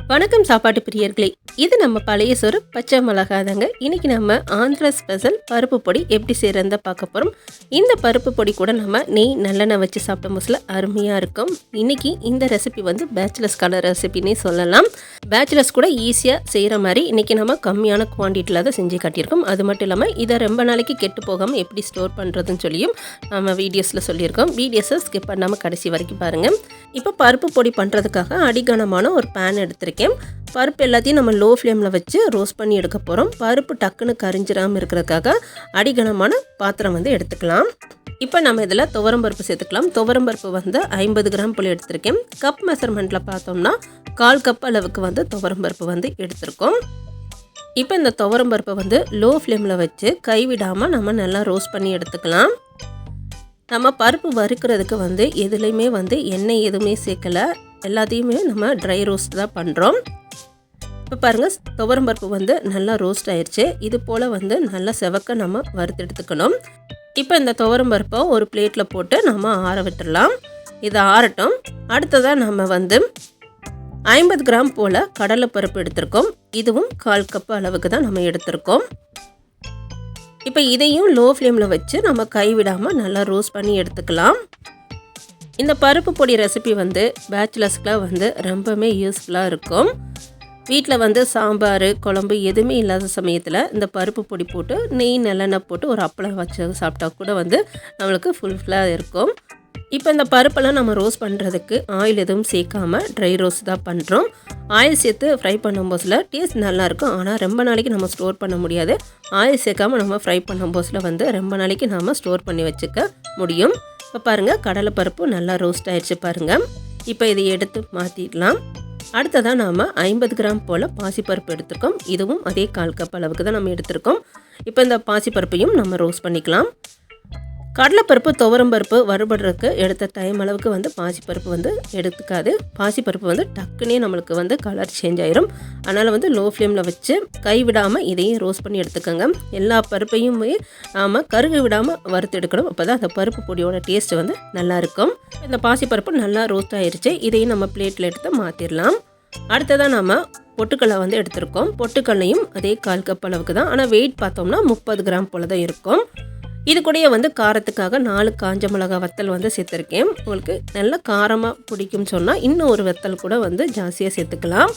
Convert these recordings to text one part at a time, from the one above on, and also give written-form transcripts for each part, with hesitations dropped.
வணக்கம் சாப்பாட்டு பிரியர்களே, இது நம்ம பழைய சோறு பச்சை மிளகாதாங்க. இன்னைக்கு நம்ம ஆந்திரா ஸ்பெஷல் பருப்பு பொடி எப்படி செய்யறத பார்க்க போகிறோம். இந்த பருப்பு பொடி கூட நம்ம நெய் நல்லெண்ணெய் வச்சு சாப்பிட்ட மோஸ்ட்ல அருமையாக இருக்கும். இன்னைக்கு இந்த ரெசிபி வந்து பேச்சுலர்ஸ்க்கான ரெசிபின்னே சொல்லலாம். பேச்சுலர்ஸ் கூட ஈஸியாக செய்கிற மாதிரி இன்னைக்கு நம்ம கம்மியான குவான்டிட்டியில் தான் செஞ்சு காட்டியிருக்கோம். அது மட்டும் இல்லாமல் இதை ரொம்ப நாளைக்கு கெட்டு போகாமல் எப்படி ஸ்டோர் பண்ணுறதுன்னு சொல்லியும் நம்ம வீடியோஸில் சொல்லியிருக்கோம். வீடியோஸை ஸ்கிப் பண்ணாமல் கடைசி வரைக்கும் பாருங்கள். இப்போ பருப்பு பொடி பண்ணுறதுக்காக அடிகனமான ஒரு பேன் எடுத்திருக்கேன். பருப்பு எல்லாத்தையும் நம்ம லோ ஃப்ளேமில் வச்சு ரோஸ்ட் பண்ணி எடுக்க போகிறோம். பருப்பு டக்குன்னு கரிஞ்சிடாமல் இருக்கிறதுக்காக அடிகனமான பாத்திரம் வந்து எடுத்துக்கலாம். இப்போ நம்ம இதில் துவரம்பருப்பு சேர்த்துக்கலாம். துவரம்பருப்பு வந்து 50 கிராம் போல் எடுத்திருக்கேன். கப் மெஷர்மெண்ட்டில் பார்த்தோம்னா 1/4 கப் அளவுக்கு வந்து துவரம்பருப்பு வந்து எடுத்திருக்கோம். இப்போ இந்த துவரம்பருப்பை வந்து லோ ஃப்ளேமில் வச்சு கைவிடாமல் நம்ம நல்லா ரோஸ்ட் பண்ணி எடுத்துக்கலாம். நம்ம பருப்பு வறுக்கிறதுக்கு வந்து எதுலேயுமே வந்து எண்ணெய் எதுவுமே சேர்க்கலை. எல்லாத்தையுமே நம்ம ட்ரை ரோஸ்ட் தான் பண்ணுறோம். இப்போ பாருங்கள், துவரம்பருப்பு வந்து நல்லா ரோஸ்ட் ஆயிடுச்சு. இது போல் வந்து நல்லா செவக்க நம்ம வறுத்து எடுத்துக்கணும். இப்போ இந்த துவரம்பருப்பை ஒரு பிளேட்டில் போட்டு நம்ம ஆற விட்டுடலாம். இது ஆறட்டும். அடுத்ததாக நம்ம வந்து 50 கிராம் போல் கடலைப்பருப்பு எடுத்திருக்கோம். இதுவும் 1/4 கப் அளவுக்கு தான் நம்ம எடுத்திருக்கோம். இப்போ இதையும் லோ ஃப்ளேமில் வச்சு நம்ம கைவிடாமல் நல்லா ரோஸ்ட் பண்ணி எடுத்துக்கலாம். இந்த பருப்பு பொடி ரெசிபி வந்து பேச்சுலர்ஸ்க்குலாம் வந்து ரொம்பவுமே யூஸ்ஃபுல்லாக இருக்கும். வீட்டில் வந்து சாம்பார் குழம்பு எதுவுமே இல்லாத சமயத்தில் இந்த பருப்பு பொடி போட்டு நெய் நல்லெண்ணெய் போட்டு ஒரு அப்பளம் வச்சு சாப்பிட்டா கூட வந்து நம்மளுக்கு ஃபுல்ஃபில்லாக இருக்கும். இப்போ இந்த பருப்பெல்லாம் நம்ம ரோஸ்ட் பண்ணுறதுக்கு ஆயில் எதுவும் சேர்க்காம ட்ரை ரோஸ்ட் தான் பண்ணுறோம். ஆயில் சேர்த்து ஃப்ரை பண்ணும்போதில் டேஸ்ட் நல்லாயிருக்கும். ஆனால் ரொம்ப நாளைக்கு நம்ம ஸ்டோர் பண்ண முடியாது. ஆயில் சேர்க்காமல் நம்ம ஃப்ரை பண்ணும்போதில் வந்து ரொம்ப நாளைக்கு நம்ம ஸ்டோர் பண்ணி வச்சுக்க முடியும். இப்போ பாருங்கள், கடலைப்பருப்பு நல்லா ரோஸ்ட் ஆயிடுச்சு பாருங்கள். இப்போ இதை எடுத்து மாற்றிடலாம். அடுத்ததாக நாம் 50 கிராம் போல் பாசிப்பருப்பு எடுத்துருக்கோம். இதுவும் அதே 1/4 கப் அளவுக்கு தான் நம்ம எடுத்துருக்கோம். இப்போ இந்த பாசிப்பருப்பையும் நம்ம ரோஸ்ட் பண்ணிக்கலாம். கடலைப்பருப்பு துவரம்பருப்பு வறுபடுறதுக்கு எடுத்த டைம் அளவுக்கு வந்து பாசிப்பருப்பு வந்து எடுத்துக்காது. பாசிப்பருப்பு வந்து டக்குன்னே நம்மளுக்கு வந்து கலர் சேஞ்ச் ஆயிரும். அதனால் வந்து லோ ஃப்ளேமில் வச்சு கைவிடாமல் இதையும் ரோஸ்ட் பண்ணி எடுத்துக்கோங்க. எல்லா பருப்பையுமே நாம் கருக விடாமல் வறுத்து எடுக்கணும். அப்போ தான் அந்த பருப்பு பொடியோட டேஸ்ட்டு வந்து நல்லாயிருக்கும். இந்த பாசிப்பருப்பு நல்லா ரோஸ்ட் ஆயிடுச்சு. இதையும் நம்ம பிளேட்டில் எடுத்து மாற்றிடலாம். அடுத்ததாக நம்ம பொட்டுக்கடலை வந்து எடுத்திருக்கோம். பொட்டுக்கடலையும் அதே 1/4 கப் அளவுக்கு தான். ஆனால் வெயிட் பார்த்தோம்னா 30 கிராம் போல் தான் இருக்கும். இது கூடயே வந்து காரத்துக்காக 4 காஞ்ச மிளகா வத்தல் வந்து சேர்த்துருக்கேன். உங்களுக்கு நல்ல காரமாக பிடிக்கும்னு சொன்னால் இன்னும் ஒரு வத்தல் கூட வந்து ஜாஸ்தியாக சேர்த்துக்கலாம்.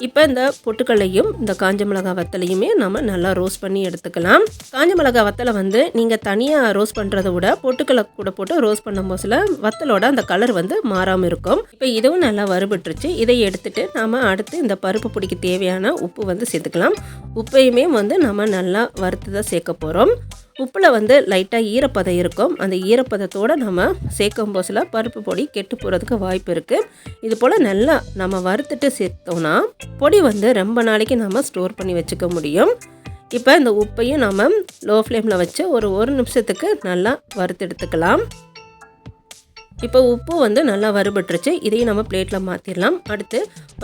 இப்போ இந்த பொட்டுக்கடலையும் இந்த காஞ்ச மிளகா வத்தலையுமே நம்ம நல்லா ரோஸ்ட் பண்ணி எடுத்துக்கலாம். காஞ்ச மிளகா வத்தலை வந்து நீங்கள் தனியாக ரோஸ்ட் பண்ணுறத விட பொட்டுக்கடலை கூட போட்டு ரோஸ்ட் பண்ணும் போதுல வத்தலோட அந்த கலர் வந்து மாறாமல் இருக்கும். இப்போ இதுவும் நல்லா வறுபட்டுருச்சு. இதை எடுத்துட்டு நம்ம அடுத்து இந்த பருப்பு பொடிக்கு தேவையான உப்பு வந்து சேர்த்துக்கலாம். உப்பையுமே வந்து நம்ம நல்லா வறுத்து தான் சேர்க்க போகிறோம். உப்பில் வந்து லைட்டாக ஈரப்பதம் இருக்கும். அந்த ஈரப்பதத்தோடு நம்ம சேர்க்கும் போதில் பருப்பு பொடி கெட்டு போகிறதுக்கு வாய்ப்பு இருக்குது. இது போல் நல்லா நம்ம வறுத்துட்டு சேர்த்தோம்னா பொடி வந்து ரொம்ப நாளைக்கு நம்ம ஸ்டோர் பண்ணி வச்சுக்க முடியும். இப்போ இந்த உப்பையும் நம்ம லோ ஃப்ளேமில் வச்சு ஒரு நிமிஷத்துக்கு நல்லா வறுத்து எடுத்துக்கலாம். இப்போ உப்பு வந்து நல்லா வறுபட்டுருச்சு. இதையும் நம்ம பிளேட்டில் மாற்றிடலாம். அடுத்து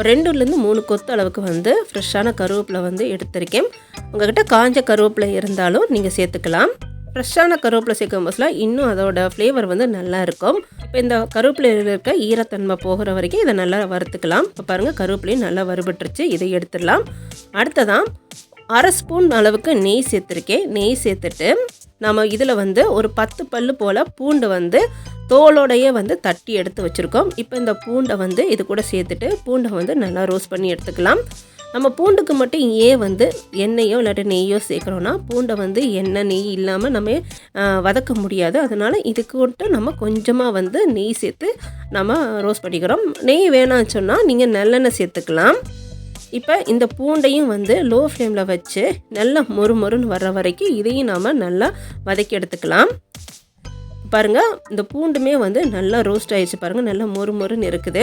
2லேருந்து 3 கொத்து அளவுக்கு வந்து ஃப்ரெஷ்ஷான கருவேப்பிலை வந்து எடுத்திருக்கேன். உங்கள்கிட்ட காஞ்ச கருவேப்பிலை இருந்தாலும் நீங்கள் சேர்த்துக்கலாம். ஃப்ரெஷ்ஷான கருவேப்பிலை சேர்க்கும் போதுல இன்னும் அதோட ஃப்ளேவர் வந்து நல்லா இருக்கும். இப்போ இந்த கருவேப்பிலையில் இருக்க ஈரத்தன்மை போகிற வரைக்கும் இதை நல்லா வறுத்துக்கலாம். இப்போ பாருங்கள், கருவேப்பிலையும் நல்லா வறுபட்டுருச்சு. இதை எடுத்துடலாம். அடுத்ததான் 1/2 ஸ்பூன் அளவுக்கு நெய் சேர்த்துருக்கேன். நெய் சேர்த்துட்டு நம்ம இதில் வந்து ஒரு 10 பல்லு போல் பூண்டு வந்து தோலோடையே வந்து தட்டி எடுத்து வச்சுருக்கோம். இப்போ இந்த பூண்டை வந்து இது கூட சேர்த்துட்டு பூண்டை வந்து நல்லா ரோஸ்ட் பண்ணி எடுத்துக்கலாம். நம்ம பூண்டுக்கு மட்டும் ஏன் வந்து எண்ணெயோ இல்லாட்டி நெய்யோ சேர்க்குறோன்னா பூண்டை வந்து எண்ணெய் நெய் இல்லாமல் நம்ம வதக்க முடியாது. அதனால் இதுக்கு மட்டும் நம்ம கொஞ்சமாக வந்து நெய் சேர்த்து நம்ம ரோஸ்ட் பண்ணிக்கிறோம். நெய் வேணான்னு சொன்னால் நீங்கள் நல்லெண்ணெய் சேர்த்துக்கலாம். இப்போ இந்த பூண்டையும் வந்து லோ ஃப்ளேமில் வச்சு நல்லா மொறுன்னு வர்ற வரைக்கும் இதையும் நாம் நல்லா வதக்கி எடுத்துக்கலாம். பாருங்கள், இந்த பூண்டுமே வந்து நல்லா ரோஸ்ட் ஆகிடுச்சு. பாருங்கள், நல்லா மொறுன்னு இருக்குது.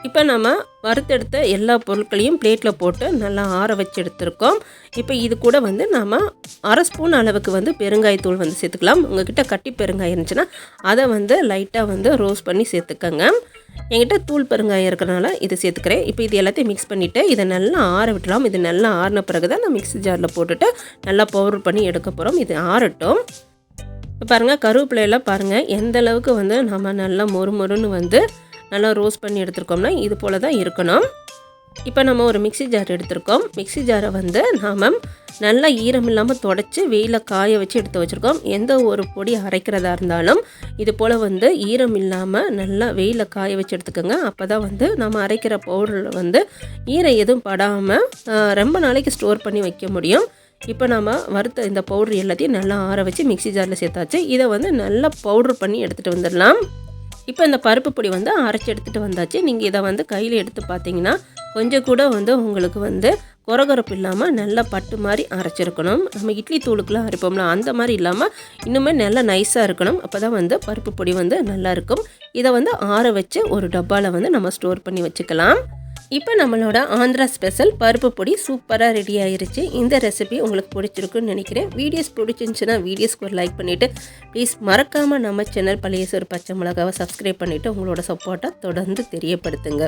இப்போ நம்ம வறுத்தெடுத்த எல்லா பொருட்களையும் பிளேட்டில் போட்டு நல்லா ஆற வச்சு எடுத்துருக்கோம். இப்போ இது கூட வந்து நம்ம 1/2 ஸ்பூன் அளவுக்கு வந்து பெருங்காயத்தூள் வந்து சேர்த்துக்கலாம். உங்கள்கிட்ட கட்டி பெருங்காயம் இருந்துச்சுன்னா அதை வந்து லைட்டாக வந்து ரோஸ்ட் பண்ணி சேர்த்துக்கங்க. என்கிட்ட தூள் பெருங்காயம் இருக்கிறனால இது சேர்த்துக்கிறேன். இப்போ இது எல்லாத்தையும் மிக்ஸ் பண்ணிவிட்டு இதை நல்லா ஆற விட்டுலாம். இது நல்லா ஆறின பிறகு தான் நான் மிக்ஸி ஜாரில் போட்டுட்டு நல்லா பவுடர் பண்ணி எடுக்க போகிறோம். இது ஆறட்டும். இப்போ பாருங்கள், கருவேப்பிலையெல்லாம் பாருங்கள் எந்த அளவுக்கு வந்து நம்ம நல்லா மொறுன்னு வந்து நல்லா ரோஸ்ட் பண்ணி எடுத்துருக்கோம்னா இது போல் தான் இருக்கணும். இப்போ நம்ம ஒரு மிக்ஸி ஜார் எடுத்திருக்கோம். மிக்ஸி ஜாரை வந்து நாம் நல்லா ஈரம் இல்லாமல் தொடச்சி வெயிலில் காய வச்சு எடுத்து வச்சுருக்கோம். எந்த ஒரு பொடி அரைக்கிறதா இருந்தாலும் இது போல் வந்து ஈரம் இல்லாமல் நல்லா வெயிலில் காய வச்சு எடுத்துக்கோங்க. அப்போ தான் வந்து நம்ம அரைக்கிற பவுடரில் வந்து ஈரம் எதுவும் படாமல் ரொம்ப நாளைக்கு ஸ்டோர் பண்ணி வைக்க முடியும். இப்போ நம்ம வறுத்த இந்த பவுட்ரு எல்லாத்தையும் நல்லா ஆற வச்சு மிக்ஸி ஜாரில் சேர்த்தாச்சு. இதை வந்து நல்லா பவுட்ரு பண்ணி எடுத்துகிட்டு வந்துடலாம். இப்போ இந்த பருப்பு பொடி வந்து அரைச்சி எடுத்துகிட்டு வந்தாச்சு. நீங்கள் இதை வந்து கையில் எடுத்து பார்த்தீங்கன்னா கொஞ்சம் கூட வந்து உங்களுக்கு வந்து கொரகொரப்பு இல்லாமல் நல்லா பட்டு மாதிரி அரைச்சிருக்கணும். நம்ம இட்லி தூளுக்குலாம் அரைப்போம்ல அந்த மாதிரி இல்லாமல் இன்னுமே நல்லா நைஸாக இருக்கணும். அப்போ தான் வந்து பருப்பு பொடி வந்து நல்லாயிருக்கும். இதை வந்து ஆற வச்சு ஒரு டப்பாவில் வந்து நம்ம ஸ்டோர் பண்ணி வச்சுக்கலாம். இப்போ நம்மளோட ஆந்திரா ஸ்பெஷல் பருப்பு பொடி சூப்பராக ரெடி ஆயிருச்சு. இந்த ரெசிபி உங்களுக்கு பிடிச்சிருக்குன்னு நினைக்கிறேன். வீடியோஸ் பிடிச்சிருந்துச்சுன்னா வீடியோஸ்க்கு ஒரு லைக் பண்ணிவிட்டு ப்ளீஸ் மறக்காமல் நம்ம சேனல் பழைய சோறு பச்சை மிளகாவை சப்ஸ்கிரைப் பண்ணிவிட்டு உங்களோட சப்போர்ட்டை தொடர்ந்து தெரியப்படுத்துங்க.